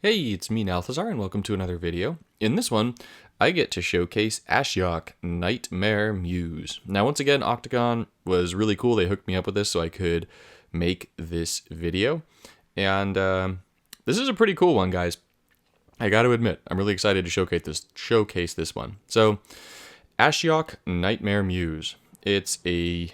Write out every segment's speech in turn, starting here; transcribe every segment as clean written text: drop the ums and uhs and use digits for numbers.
Hey, it's me, Nalthazar, and welcome to another video. In this one, I get to showcase Ashiok, Nightmare Muse. Now, once again, Octagon was really cool. They hooked me up with this so I could make this video. And this is a pretty cool one, guys. I got to admit, I'm really excited to showcase this one. So, Ashiok, Nightmare Muse. It's a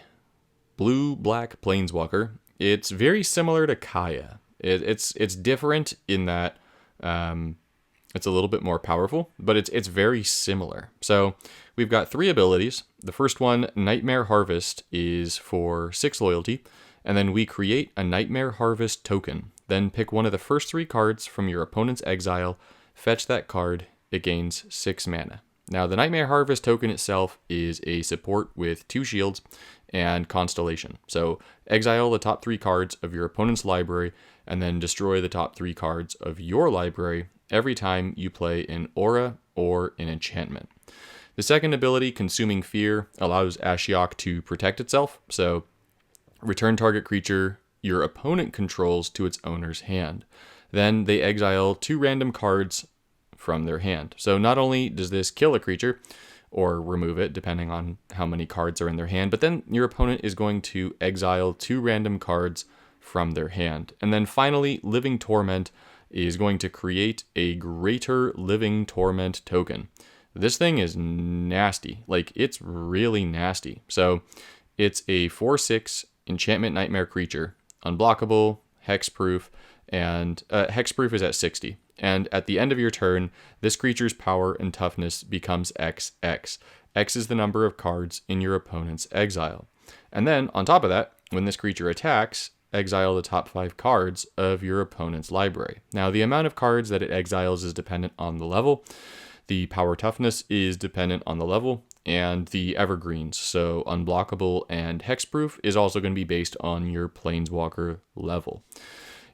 blue-black Planeswalker. It's very similar to Kaya. It's different in that it's a little bit more powerful, but it's very similar. So we've got three abilities. The first one, Nightmare Harvest, is for 6 loyalty, and then we create a Nightmare Harvest token. Then pick one of the first 3 cards from your opponent's exile, fetch that card, it gains 6 mana. Now, the Nightmare Harvest token itself is a support with 2 shields and Constellation. So exile the top 3 cards of your opponent's library and then destroy the top 3 cards of your library every time you play an aura or an enchantment. The second ability, Consuming Fear, allows Ashiok to protect itself. So return target creature your opponent controls to its owner's hand. Then they exile 2 random cards from their hand. So not only does this kill a creature, or remove it, depending on how many cards are in their hand, but then your opponent is going to exile 2 random cards from their hand. And then finally, Living Torment is going to create a Greater Living Torment token. This thing is nasty. Like, it's really nasty. So it's a 4/6 enchantment nightmare creature, unblockable, hexproof, and hexproof is at 60. And at the end of your turn, this creature's power and toughness becomes XX. X is the number of cards in your opponent's exile. And then, on top of that, when this creature attacks, exile the top 5 cards of your opponent's library. Now, the amount of cards that it exiles is dependent on the level. The power toughness is dependent on the level. And the evergreens, so unblockable and hexproof, is also going to be based on your Planeswalker level.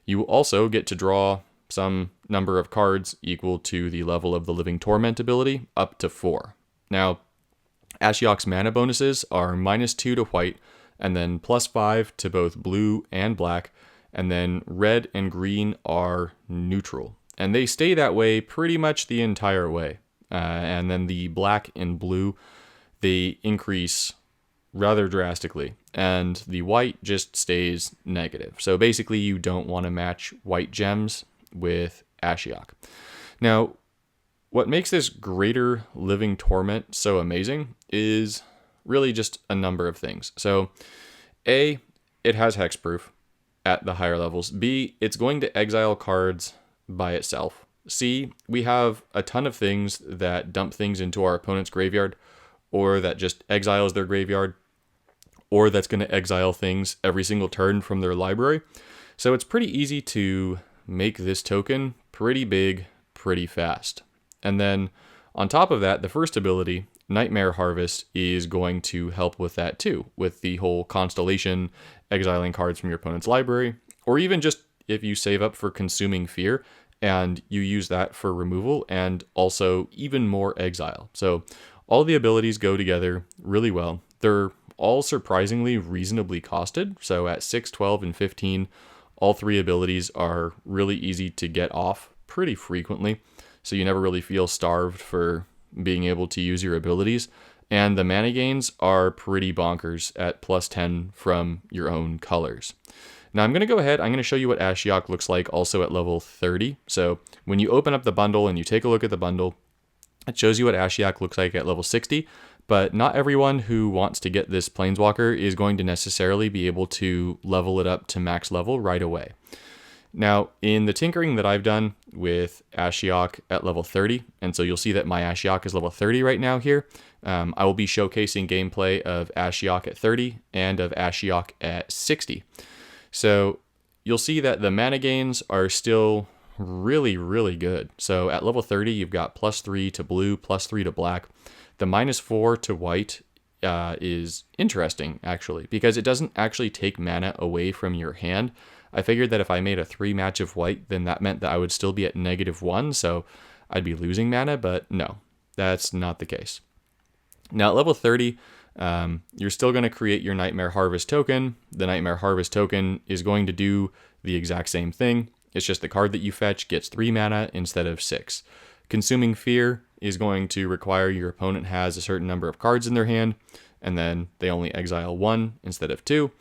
You will also get to draw some number of cards equal to the level of the Living Torment ability, up to 4. Now, Ashiok's mana bonuses are -2 to white, and then +5 to both blue and black, and then red and green are neutral. And they stay that way pretty much the entire way. And then the black and blue, they increase rather drastically, and the white just stays negative. So basically, you don't want to match white gems with Ashiok. Now, what makes this Greater Living Torment so amazing is really just a number of things. So, A, it has hexproof at the higher levels. B, it's going to exile cards by itself. C, we have a ton of things that dump things into our opponent's graveyard, or that just exiles their graveyard, or that's going to exile things every single turn from their library. So it's pretty easy to make this token pretty big, pretty fast. And then on top of that, the first ability, Nightmare Harvest, is going to help with that too, with the whole Constellation, exiling cards from your opponent's library, or even just if you save up for Consuming Fear and you use that for removal and also even more exile. So all the abilities go together really well. They're all surprisingly reasonably costed. So at 6, 12, and 15, all 3 abilities are really easy to get off pretty frequently, so you never really feel starved for being able to use your abilities. And the mana gains are pretty bonkers at +10 from your own colors. Now I'm going to go ahead, I'm going to show you what Ashiok looks like also at level 30. So when you open up the bundle and you take a look at the bundle, it shows you what Ashiok looks like at level 60. But not everyone who wants to get this Planeswalker is going to necessarily be able to level it up to max level right away. Now, in the tinkering that I've done with Ashiok at level 30, and so you'll see that my Ashiok is level 30 right now here, I will be showcasing gameplay of Ashiok at 30 and of Ashiok at 60. So you'll see that the mana gains are still really, really good. So at level 30, you've got +3 to blue, +3 to black. The -4 to white is interesting, actually, because it doesn't actually take mana away from your hand. I figured that if I made a 3 match of white, then that meant that I would still be at -1, so I'd be losing mana, but no, that's not the case. Now at level 30, you're still going to create your Nightmare Harvest token. The Nightmare Harvest token is going to do the exact same thing. It's just the card that you fetch gets 3 mana instead of 6. Consuming Fear is going to require your opponent has a certain number of cards in their hand, and then they only exile 1 instead of 2.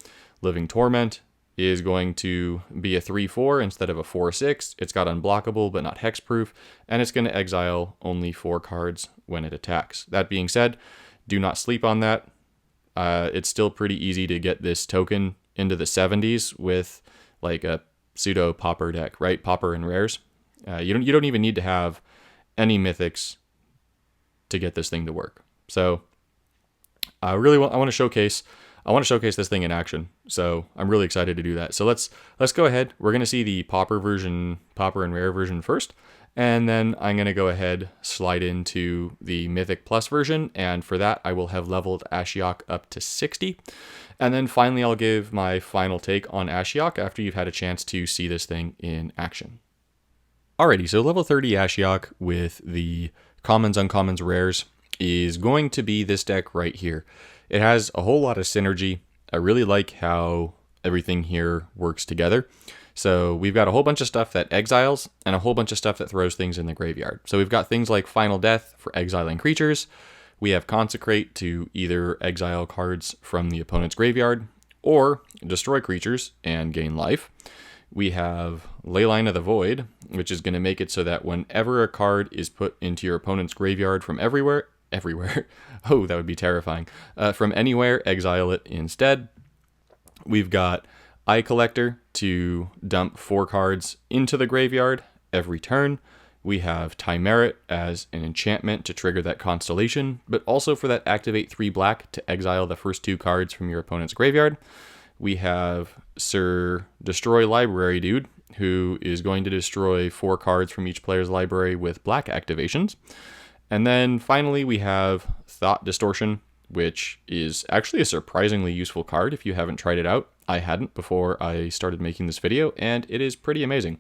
Living Torment is going to be a 3/4 instead of a 4/6. It's got unblockable but not hexproof, and it's going to exile only 4 cards when it attacks. That being said, do not sleep on that. It's still pretty easy to get this token into the 70s with like a pseudo Pauper deck, right? Pauper and rares. You don't even need to have any mythics to get this thing to work. So I want to showcase this thing in action. So I'm really excited to do that. So let's go ahead. We're going to see the Pauper and rare version first. And then I'm going to go ahead, slide into the Mythic Plus version. And for that, I will have leveled Ashiok up to 60. And then finally, I'll give my final take on Ashiok after you've had a chance to see this thing in action. Alrighty, so level 30 Ashiok with the commons, uncommons, rares is going to be this deck right here. It has a whole lot of synergy. I really like how everything here works together. So we've got a whole bunch of stuff that exiles and a whole bunch of stuff that throws things in the graveyard. So we've got things like Final Death for exiling creatures. We have Consecrate to either exile cards from the opponent's graveyard or destroy creatures and gain life. We have Leyline of the Void, which is going to make it so that whenever a card is put into your opponent's graveyard from everywhere, oh, that would be terrifying, from anywhere, exile it instead. We've got Eye Collector to dump 4 cards into the graveyard every turn. We have Timerit as an enchantment to trigger that constellation, but also for that activate 3 black to exile the first 2 cards from your opponent's graveyard. We have Sir Destroy Library Dude, who is going to destroy 4 cards from each player's library with black activations. And then finally we have Thought Distortion, which is actually a surprisingly useful card if you haven't tried it out. I hadn't before I started making this video, and it is pretty amazing.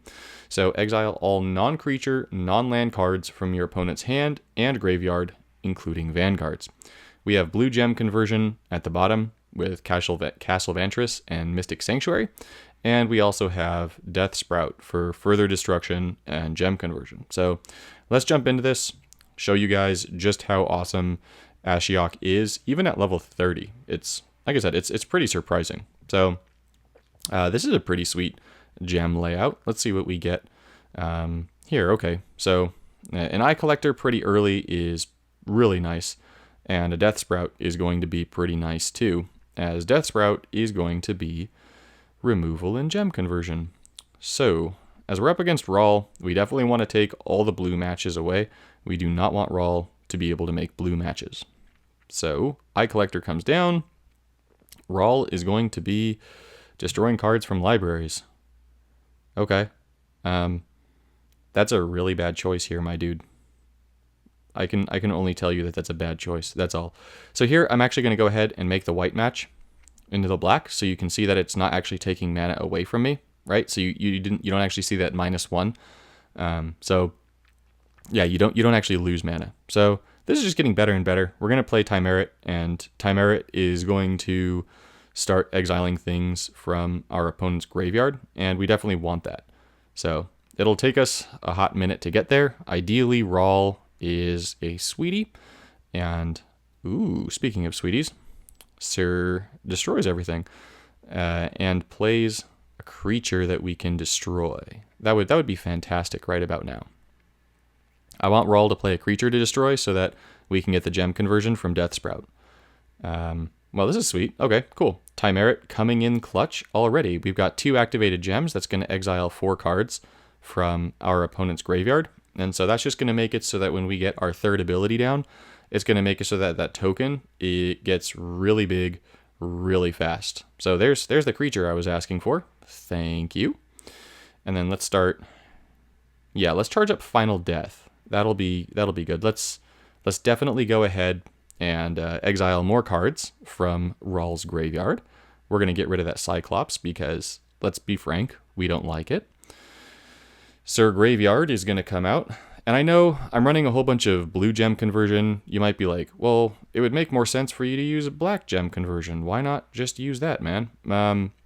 So exile all non-creature, non-land cards from your opponent's hand and graveyard, including vanguards. We have Blue Gem Conversion at the bottom with Castle Vantress and Mystic Sanctuary. And we also have Death Sprout for further destruction and gem conversion. So let's jump into this, show you guys just how awesome Ashiok is, even at level 30. It's, like I said, it's pretty surprising. So this is a pretty sweet gem layout. Let's see what we get here. Okay, so an Eye Collector pretty early is really nice, and a Death Sprout is going to be pretty nice too, as Death Sprout is going to be removal and gem conversion. So as we're up against Rawl, we definitely want to take all the blue matches away. We do not want Rawl to be able to make blue matches. So Eye Collector comes down. Rawl is going to be destroying cards from libraries. Okay. That's a really bad choice here, my dude. I can only tell you that that's a bad choice. That's all. So here I'm actually going to go ahead and make the white match into the black, so you can see that it's not actually taking mana away from me, right? So you don't actually see that -1. So yeah, you don't actually lose mana. So this is just getting better and better. We're going to play Timerit, and Timerit is going to start exiling things from our opponent's graveyard, and we definitely want that. So it'll take us a hot minute to get there. Ideally, Rawl is a sweetie, and ooh, speaking of sweeties, Sir destroys everything and plays a creature that we can destroy. That would be fantastic right about now. I want Rawl to play a creature to destroy so that we can get the gem conversion from Death Sprout. Well, this is sweet. Okay, cool. Timerit coming in clutch already. We've got 2 activated gems. That's going to exile 4 cards from our opponent's graveyard. And so that's just going to make it so that when we get our 3rd ability down, it's going to make it so that that token, it gets really big really fast. So there's the creature I was asking for. Thank you. And then let's start. Yeah, let's charge up Final Death. That'll be good. Let's definitely go ahead and exile more cards from Rawl's graveyard. We're going to get rid of that Cyclops because, let's be frank, we don't like it. Sir Graveyard is going to come out. And I know I'm running a whole bunch of blue gem conversion. You might be like, well, it would make more sense for you to use a black gem conversion. Why not just use that, man?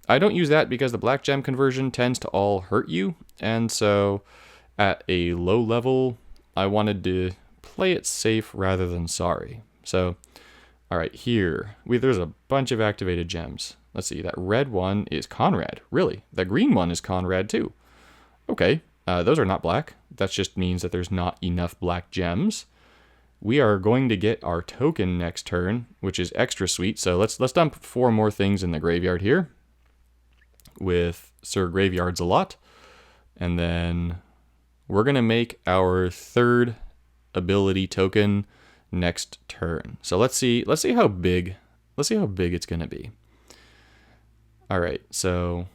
I don't use that because the black gem conversion tends to all hurt you, and so at a low level, I wanted to play it safe rather than sorry. So, all right, here, there's a bunch of activated gems. Let's see, that red one is Conrad. Really? The green one is Conrad too. Okay, those are not black. That just means that there's not enough black gems. We are going to get our token next turn, which is extra sweet. So let's dump 4 more things in the graveyard here with Sir Graveyard's a lot. And then we're going to make our 3rd ability token next turn. So let's see how big it's going to be. All right, so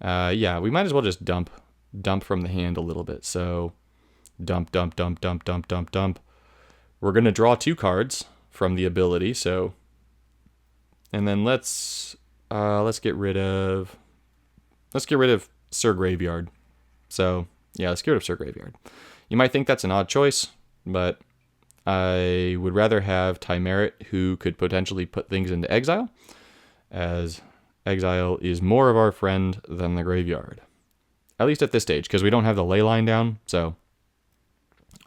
yeah, we might as well just dump from the hand a little bit. So dump. We're going to draw 2 cards from the ability. So, and then let's get rid of Sir Graveyard. So yeah, let's get rid of Sir Graveyard. You might think that's an odd choice, but I would rather have Tymerit, who could potentially put things into exile, as exile is more of our friend than the graveyard. At least at this stage, because we don't have the ley line down, so.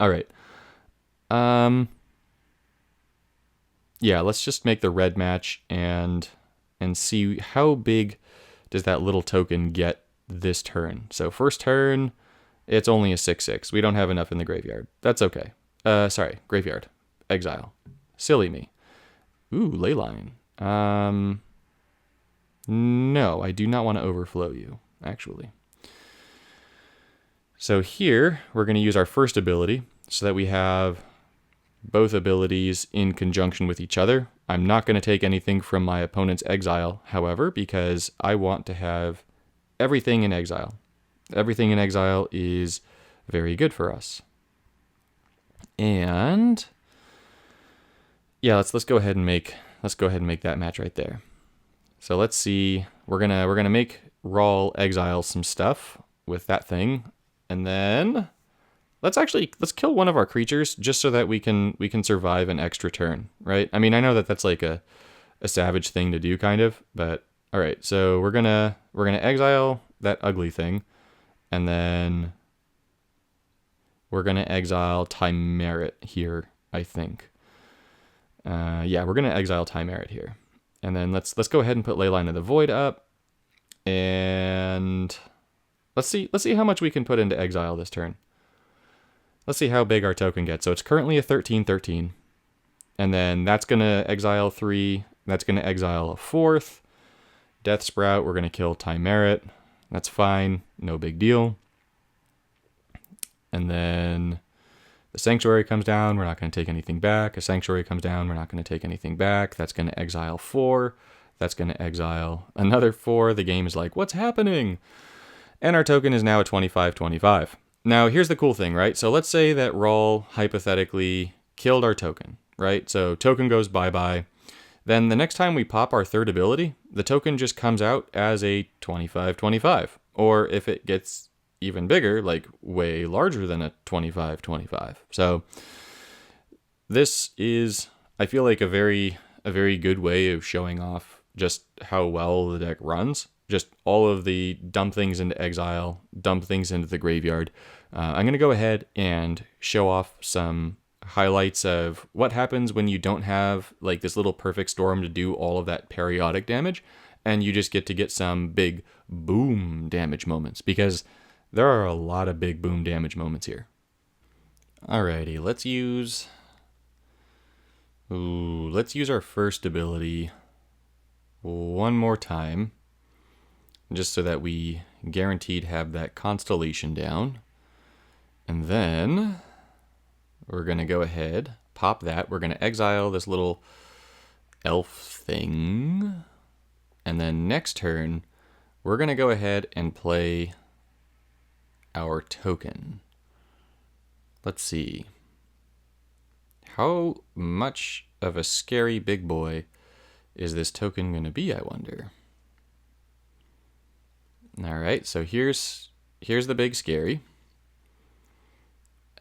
Alright. Yeah, let's just make the red match and see how big does that little token get this turn. So first turn, it's only a 6/6. We don't have enough in the graveyard. That's okay. Sorry, graveyard. Exile. Silly me. Ooh, leyline. No, I do not want to overflow you, actually. So here, we're going to use our first ability so that we have both abilities in conjunction with each other. I'm not going to take anything from my opponent's exile, however, because I want to have everything in exile. Everything in exile is very good for us. And yeah, let's go ahead and make that match right there. So let's see. We're gonna make Rawl exile some stuff with that thing, and then let's kill one of our creatures just so that we can survive an extra turn, right? I mean, I know that that's like a savage thing to do, kind of, but all right. So we're gonna exile that ugly thing, and then we're gonna exile Tymerit here, I think. Yeah, we're gonna exile Tymerit here, and then let's go ahead and put Leyline of the Void up, and let's see how much we can put into exile this turn. Let's see how big our token gets. So it's currently a 13/13, and then that's gonna exile 3. That's gonna exile a 4th. Death Sprout. We're gonna kill Tymerit. That's fine, no big deal. And then the Sanctuary comes down, we're not going to take anything back. A Sanctuary comes down, we're not going to take anything back. That's going to exile 4. That's going to exile another 4. The game is like, what's happening? And our token is now a 25/25. Now, here's the cool thing, right? So let's say that Rawl hypothetically killed our token, right? So token goes bye-bye. Then the next time we pop our 3rd ability, the token just comes out as a 25/25. Or if it gets even bigger, like way larger than a 25/25. So this is, I feel like, a very good way of showing off just how well the deck runs. Just all of the dump things into exile, dump things into the graveyard. I'm going to go ahead and show off some highlights of what happens when you don't have like this little perfect storm to do all of that periodic damage, and you just get some big boom damage moments, because there are a lot of big boom damage moments here. Alrighty, let's use our first ability one more time, just so that we guaranteed have that constellation down. And then we're going to go ahead, pop that. We're going to exile this little elf thing. And then next turn, we're going to go ahead and play our token. Let's see. How much of a scary big boy is this token going to be, I wonder? All right, so here's the big scary.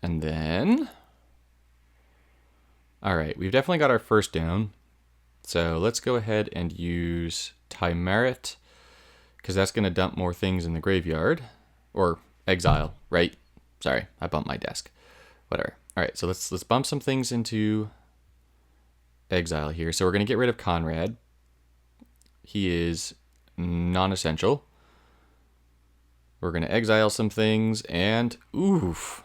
And then, all right, we've definitely got our first down. So let's go ahead and use Timerit, because that's going to dump more things in the graveyard. Or exile, right? Sorry, I bumped my desk. Whatever. All right, so let's bump some things into exile here. So we're going to get rid of Conrad. He is non-essential. We're going to exile some things, and oof,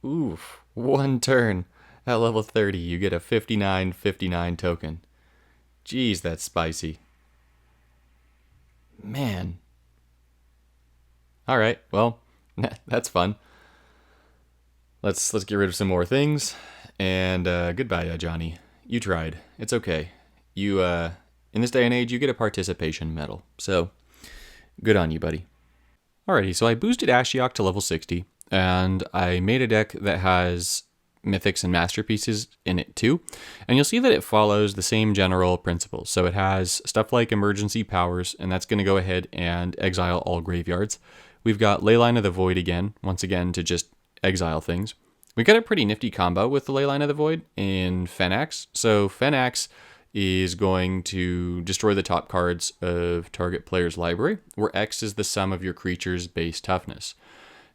one turn at level 30, you get a 59/59 token. Jeez, that's spicy. Man. All right, well, that's fun. Let's get rid of some more things, and goodbye, Johnny. You tried. It's okay. You in this day and age, you get a participation medal. So, good on you, buddy. Alrighty, so I boosted Ashiok to level 60, and I made a deck that has mythics and masterpieces in it too. And you'll see that it follows the same general principles. So it has stuff like emergency powers, and that's going to go ahead and exile all graveyards. We've got Leyline of the Void again, once again, to just exile things. We got a pretty nifty combo with the Leyline of the Void in Phenax. So Phenax is going to destroy the top cards of target player's library, where X is the sum of your creature's base toughness.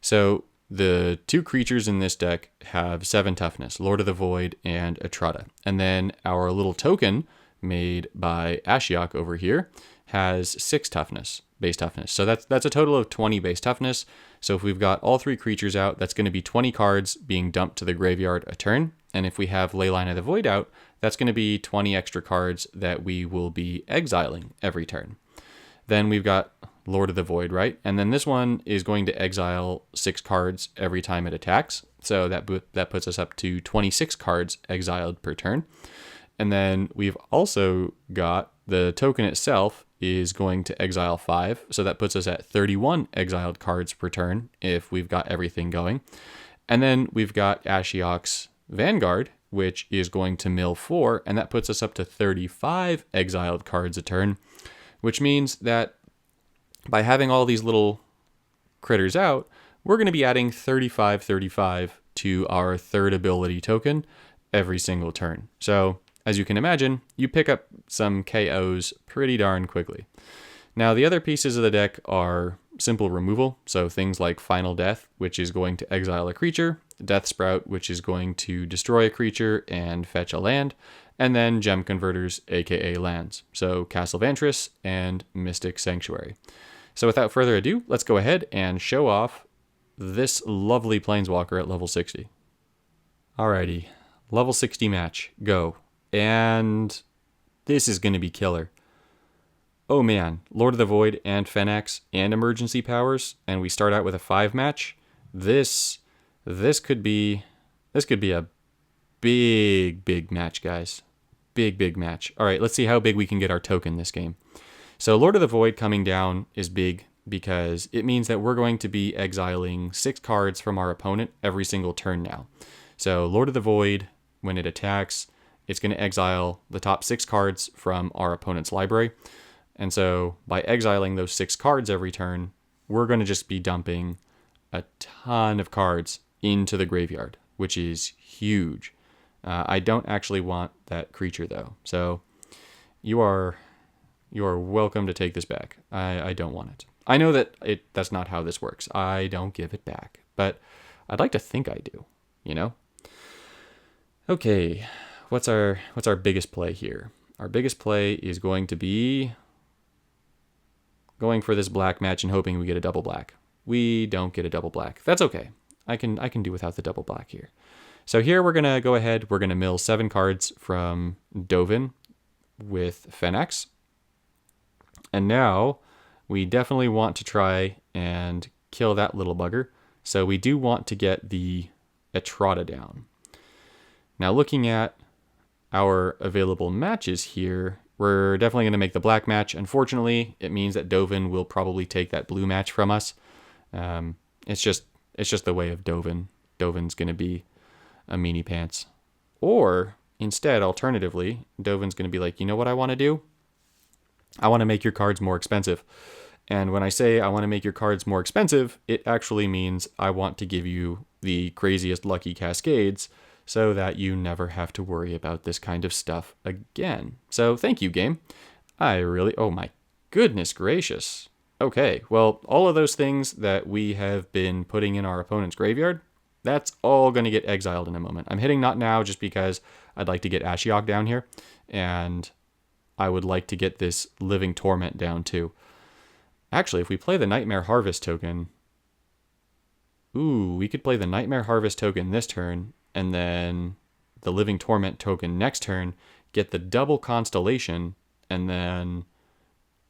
So the two creatures in this deck have 7 toughness, Lord of the Void and Etrata. And then our little token made by Ashiok over here has 6 toughness, base toughness. So that's a total of 20 base toughness. So if we've got all 3 creatures out, that's going to be 20 cards being dumped to the graveyard a turn. And if we have Leyline of the Void out, that's going to be 20 extra cards that we will be exiling every turn. Then we've got Lord of the Void, right? And then this one is going to exile 6 cards every time it attacks. So that puts us up to 26 cards exiled per turn. And then we've also got the token itself is going to exile 5. So that puts us at 31 exiled cards per turn if we've got everything going. And then we've got Ashiok's Vanguard, which is going to mill 4, and that puts us up to 35 exiled cards a turn, which means that by having all these little critters out, we're going to be adding 35 to our third ability token every single turn. So, as you can imagine, you pick up some KOs pretty darn quickly. Now, the other pieces of the deck are simple removal, so things like Final Death, which is going to exile a creature, Death Sprout, which is going to destroy a creature and fetch a land, and then Gem Converters, aka lands, so Castle Vantress and Mystic Sanctuary. So without further ado, let's go ahead and show off this lovely Planeswalker at level 60. Alrighty, level 60 match, go. And this is going to be killer. Oh man, Lord of the Void and Phenax and emergency powers, and we start out with a 5 match. This could be a big match, guys. Big match. All right, let's see how big we can get our token this game. So Lord of the Void coming down is big because it means that we're going to be exiling 6 cards from our opponent every single turn now. So Lord of the Void, when it attacks, it's going to exile the top 6 cards from our opponent's library. And so by exiling those 6 cards every turn, we're going to just be dumping a ton of cards into the graveyard, which is huge. I don't actually want that creature though. So you are welcome to take this back. I don't want it. I know that that's not how this works. I don't give it back, but I'd like to think I do, you know? Okay, what's our biggest play here? Our biggest play is going to be going for this black match and hoping we get a double black. We don't get a double black. That's okay. I can do without the double black here. So here we're going to go ahead. We're going to mill 7 cards from Dovin with Phenax. And now we definitely want to try and kill that little bugger. So we do want to get the Etrata down. Now looking at our available matches here, we're definitely going to make the black match. Unfortunately, it means that Dovin will probably take that blue match from us. It's just the way of Dovin. Dovin's going to be a meanie pants. Or instead, alternatively, Dovin's going to be like, you know what I want to do? I want to make your cards more expensive. And when I say I want to make your cards more expensive, it actually means I want to give you the craziest lucky cascades so that you never have to worry about this kind of stuff again. So thank you, game. Oh my goodness gracious. Okay, well, all of those things that we have been putting in our opponent's graveyard, that's all going to get exiled in a moment. I'm hitting not now just because I'd like to get Ashiok down here, and I would like to get this Living Torment down too. Actually, if we play the Nightmare Harvest token, we could play the Nightmare Harvest token this turn, and then the Living Torment token next turn, get the double Constellation, and then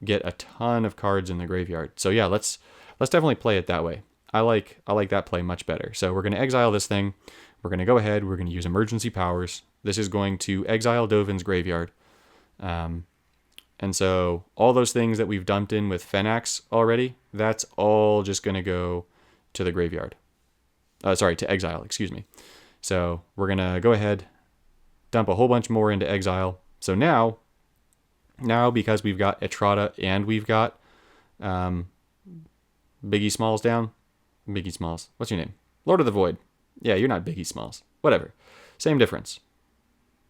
get a ton of cards in the graveyard. So yeah, let's definitely play it that way. I like that play much better. So we're going to exile this thing. We're going to go ahead. We're going to use emergency powers. This is going to exile Dovin's graveyard. And so all those things that we've dumped in with Fenax already, that's all just going to go to the graveyard. To exile, excuse me. So we're going to go ahead, dump a whole bunch more into exile. So now because we've got Etrata and we've got Biggie Smalls down. Biggie Smalls. What's your name? Lord of the Void. Yeah, you're not Biggie Smalls. Whatever. Same difference.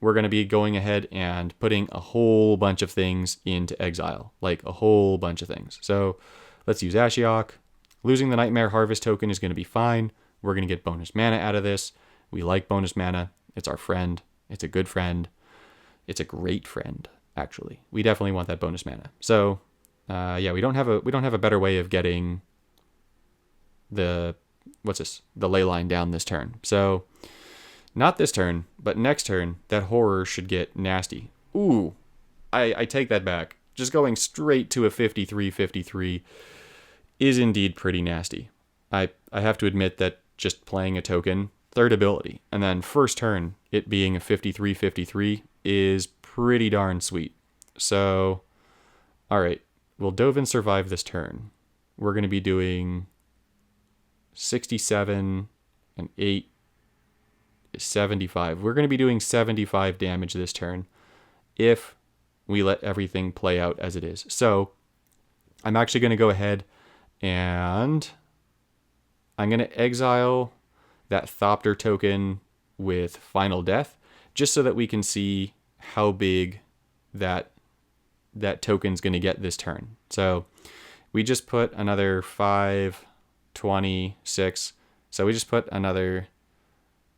We're going to be going ahead and putting a whole bunch of things into exile. Like a whole bunch of things. So let's use Ashiok. Losing the Nightmare Harvest token is going to be fine. We're going to get bonus mana out of this. We like bonus mana. It's our friend. It's a good friend. It's a great friend, actually. We definitely want that bonus mana. So, yeah, we don't have a better way of getting the ley line down this turn. So, not this turn, but next turn, that horror should get nasty. Ooh, I take that back. Just going straight to a 53-53 is indeed pretty nasty. I have to admit that just playing a token, third ability, and then first turn, it being a 53-53 is pretty darn sweet. So, alright, will Dovin survive this turn? We're going to be doing 67 and 8 is 75. We're going to be doing 75 damage this turn if we let everything play out as it is. So, I'm actually going to go ahead and I'm going to exile that Thopter token with Final Death, just so that we can see how big that token's going to get this turn. So we just put another 5, 26. So we just put another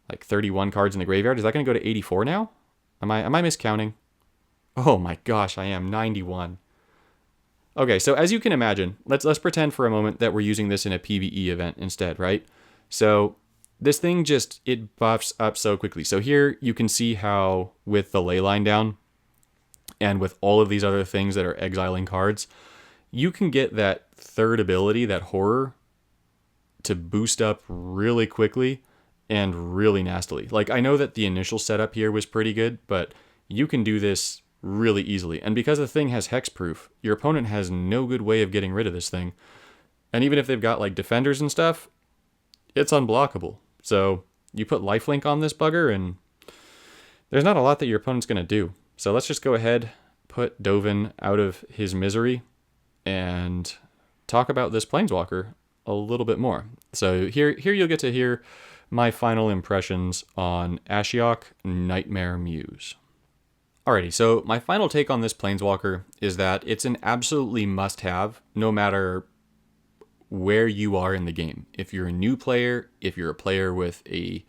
like 31 cards in the graveyard. Is that going to go to 84 now? Am I miscounting? Oh my gosh, I am 91. Okay, so as you can imagine, let's pretend for a moment that we're using this in a PvE event instead, right? So this thing it buffs up so quickly. So here you can see how with the ley line down and with all of these other things that are exiling cards, you can get that third ability, that horror, to boost up really quickly and really nastily. Like, I know that the initial setup here was pretty good, but you can do this really easily. And because the thing has hexproof, your opponent has no good way of getting rid of this thing. And even if they've got like defenders and stuff, it's unblockable. So you put lifelink on this bugger and there's not a lot that your opponent's going to do. So let's just go ahead, put Dovin out of his misery and talk about this Planeswalker a little bit more. So here you'll get to hear my final impressions on Ashiok Nightmare Muse. Alrighty, so my final take on this Planeswalker is that it's an absolutely must-have, no matter where you are in the game. If you're a new player, if you're a player with a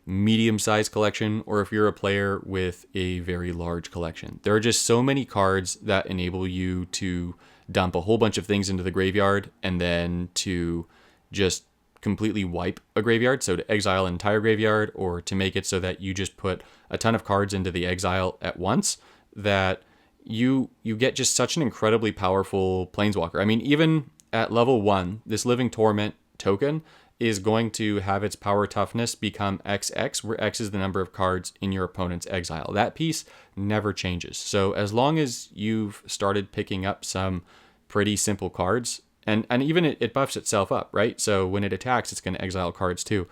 medium-sized collection, or if you're a player with a very large collection. There are just so many cards that enable you to dump a whole bunch of things into the graveyard and then to just completely wipe a graveyard, so to exile an entire graveyard, or to make it so that you just put a ton of cards into the exile at once, that you get just such an incredibly powerful Planeswalker. I mean, even at level 1, this Living Torment token is going to have its power toughness become XX, where X is the number of cards in your opponent's exile. That piece never changes. So as long as you've started picking up some pretty simple cards, and even it buffs itself up, right? So when it attacks, it's going to exile cards too.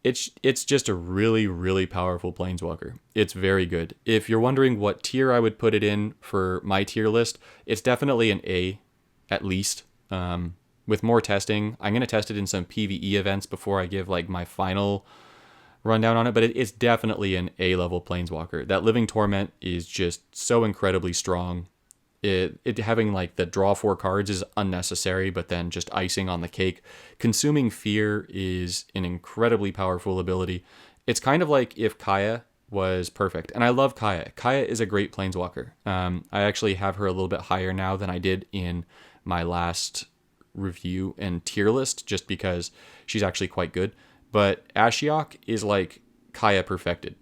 It's just a really, really powerful Planeswalker. It's very good. If you're wondering what tier I would put it in for my tier list, it's definitely an A, at least. With more testing, I'm going to test it in some PvE events before I give like my final rundown on it, but it's definitely an A-level Planeswalker. That Living Torment is just so incredibly strong. It having like the draw 4 cards is unnecessary, but then just icing on the cake. Consuming Fear is an incredibly powerful ability. It's kind of like if Kaya was perfect. And I love Kaya. Kaya is a great Planeswalker. I actually have her a little bit higher now than I did in my last review and tier list, just because she's actually quite good. But Ashiok is like Kaya perfected.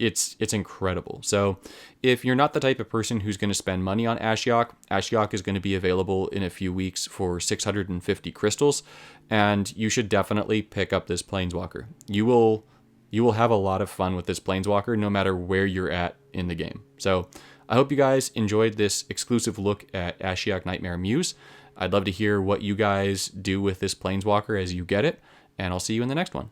It's incredible. So if you're not the type of person who's going to spend money on Ashiok, Ashiok is going to be available in a few weeks for 650 crystals, and you should definitely pick up this Planeswalker. You will have a lot of fun with this Planeswalker no matter where you're at in the game. So I hope you guys enjoyed this exclusive look at Ashiok Nightmare Muse. I'd love to hear what you guys do with this Planeswalker as you get it, and I'll see you in the next one.